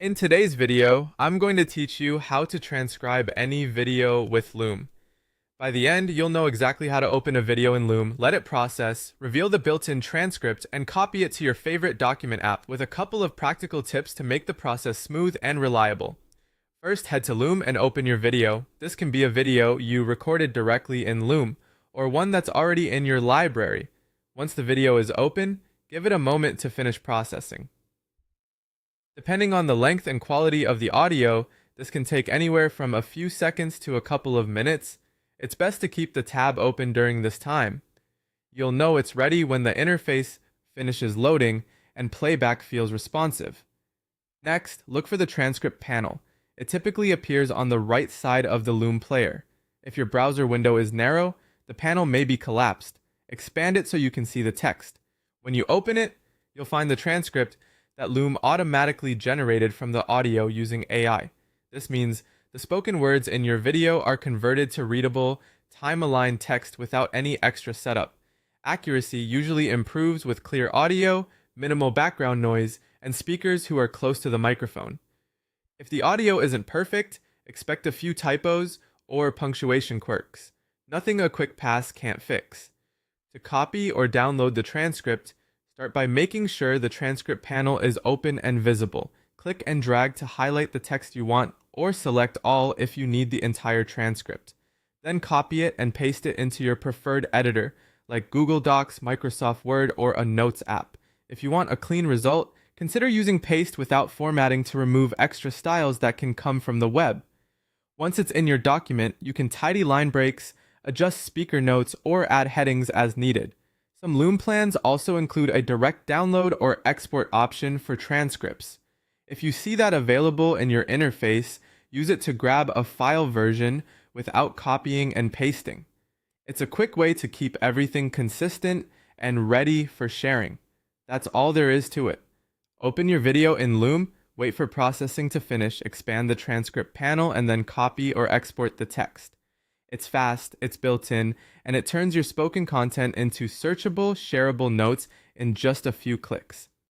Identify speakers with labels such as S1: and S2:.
S1: In today's video, I'm going to teach you how to transcribe any video with Loom. By the end, you'll know exactly how to open a video in Loom, let it process, reveal the built-in transcript, and copy it to your favorite document app with a couple of practical tips to make the process smooth and reliable. First, head to Loom and open your video. This can be a video you recorded directly in Loom, or one that's already in your library. Once the video is open, give it a moment to finish processing. Depending on the length and quality of the audio, this can take anywhere from a few seconds to a couple of minutes. It's best to keep the tab open during this time. You'll know it's ready when the interface finishes loading and playback feels responsive. Next, look for the transcript panel. It typically appears on the right side of the Loom player. If your browser window is narrow, the panel may be collapsed. Expand it so you can see the text. When you open it, you'll find the transcript that Loom automatically generated from the audio using AI. This means the spoken words in your video are converted to readable, time-aligned text without any extra setup. Accuracy usually improves with clear audio, minimal background noise, and speakers who are close to the microphone. If the audio isn't perfect, expect a few typos or punctuation quirks. Nothing a quick pass can't fix. To copy or download the transcript, start by making sure the transcript panel is open and visible. Click and drag to highlight the text you want, or select all if you need the entire transcript. Then copy it and paste it into your preferred editor, like Google Docs, Microsoft Word, or a Notes app. If you want a clean result, consider using paste without formatting to remove extra styles that can come from the web. Once it's in your document, you can tidy line breaks, adjust speaker notes, or add headings as needed. Some Loom plans also include a direct download or export option for transcripts. If you see that available in your interface, use it to grab a file version without copying and pasting. It's a quick way to keep everything consistent and ready for sharing. That's all there is to it. Open your video in Loom, wait for processing to finish, expand the transcript panel, and then copy or export the text. It's fast, it's built in, and it turns your spoken content into searchable, shareable notes in just a few clicks.